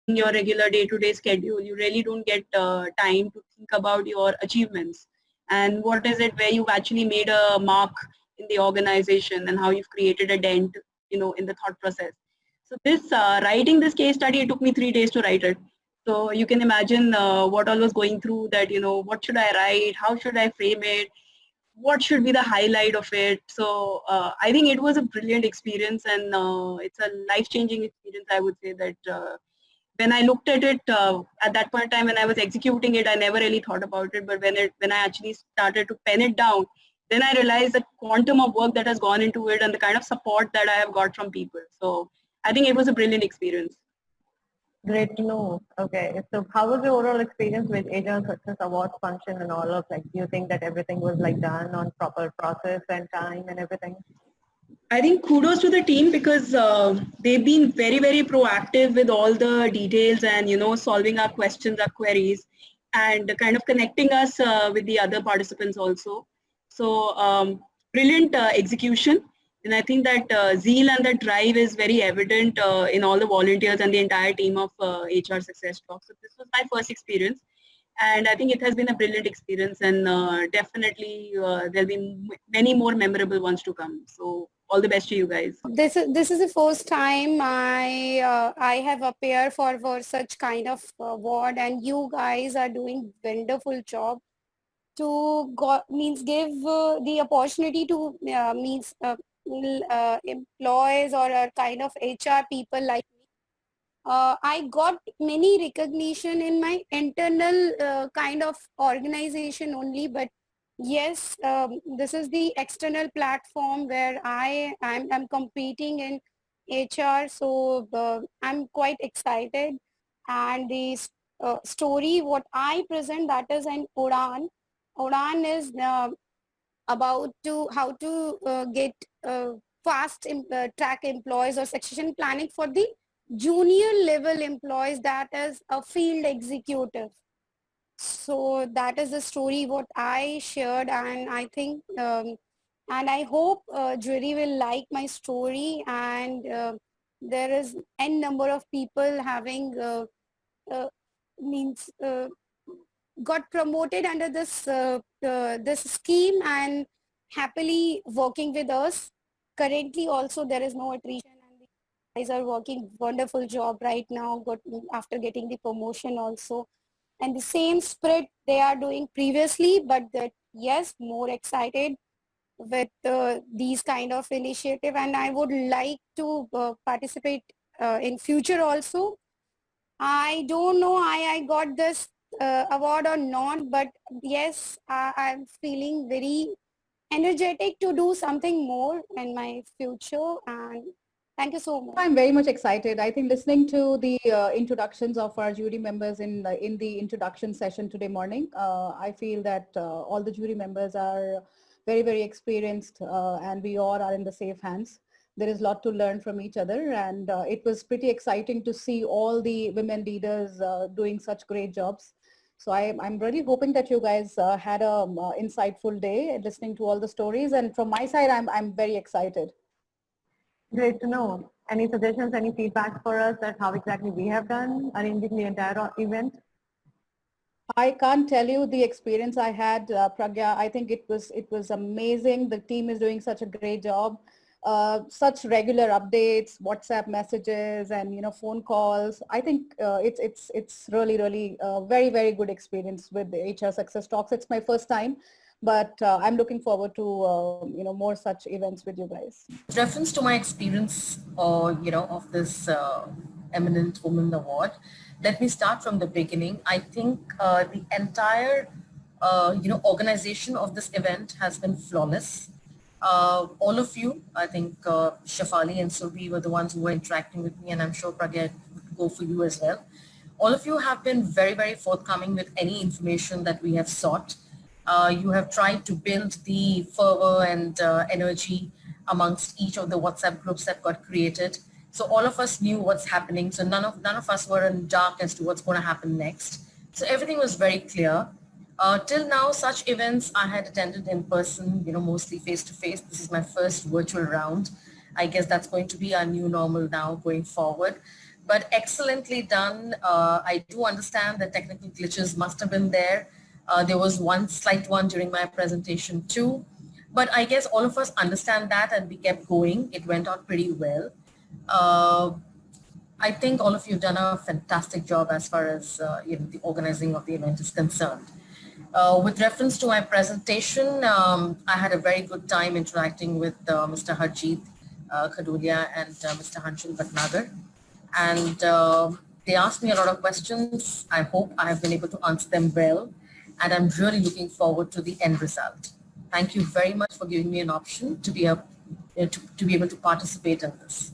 in your regular day-to-day schedule, you really don't get time to think about your achievements and what is it where you've actually made a mark in the organization and how you've created a dent, in the thought process. So this writing this case study, it took me 3 days to write it. So you can imagine what all was going through that, what should I write? How should I frame it? What should be the highlight of it? So I think it was a brilliant experience, and it's a life-changing experience. I would say that when I looked at it at that point in time when I was executing it, I never really thought about it. But when I actually started to pen it down, then I realized the quantum of work that has gone into it and the kind of support that I have got from people. So I think it was a brilliant experience. Great to know. Okay, so how was the overall experience with HR Success Awards function and all of like? Do you think that everything was like done on proper process and time and everything? I think kudos to the team because they've been very, very proactive with all the details and, solving our questions, our queries, and kind of connecting us with the other participants also. So brilliant execution. And I think that zeal and the drive is very evident in all the volunteers and the entire team of HR Success Talk. So this was my first experience. And I think it has been a brilliant experience, and definitely there'll be many more memorable ones to come. So all the best to you guys. This is the first time I have appeared for such kind of award, and you guys are doing wonderful job to give the opportunity to employees or a kind of HR people like me. I got many recognition in my internal kind of organization only, but yes, this is the external platform where I'm competing in HR, so I'm quite excited. And the story what I present, that is an Udan. Udan is about how to get fast track employees or succession planning for the junior level employees, that is a field executive. So that is the story what I shared, and I think and I hope jury will like my story, and there is n number of people having uh, means got promoted under this scheme and happily working with us. Currently also there is no attrition, and the guys are working wonderful job right now, after getting the promotion also. And the same spirit they are doing previously, but that yes, more excited with these kind of initiative, and I would like to participate in future also. I don't know I got this award or not, but yes, I'm feeling very energetic to do something more in my future, and thank you so much. I'm very much excited. I think listening to the introductions of our jury members in the introduction session today morning, I feel that all the jury members are very, very experienced and we all are in the safe hands. There is a lot to learn from each other, and it was pretty exciting to see all the women leaders doing such great jobs. So I'm really hoping that you guys had a insightful day listening to all the stories, and from my side, I'm very excited. Great to know. Any suggestions, any feedback for us that how exactly we have done arranging the entire event? I can't tell you the experience I had, Pragya. I think it was amazing. The team is doing such a great job. Such regular updates, WhatsApp messages, and phone calls. I think it's really very, very good experience with the HR Success Talks. It's my first time, but I'm looking forward to more such events with you guys. With reference to my experience, of this Eminent Woman Award, let me start from the beginning. I think the entire organization of this event has been flawless. All of you, I think Shafali and Surbi were the ones who were interacting with me, and I'm sure Pragya would go for you as well. All of you have been very, very forthcoming with any information that we have sought. You have tried to build the fervor and energy amongst each of the WhatsApp groups that got created. So all of us knew what's happening. So none of us were in dark as to what's going to happen next. So everything was very clear. Till now, such events I had attended in person, mostly face-to-face. This is my first virtual round. I guess that's going to be our new normal now going forward. but excellently done. I do understand that technical glitches must have been there. There was one slight one during my presentation too, but I guess all of us understand that and we kept going. It went out pretty well. I think all of you have done a fantastic job as far as the organizing of the event is concerned. With reference to my presentation, I had a very good time interacting with Mr. Harjeet Khadulia and Mr. Hanshul Bhatnagar. And they asked me a lot of questions. I hope I have been able to answer them well. And I'm really looking forward to the end result. Thank you very much for giving me an option to be able to participate in this.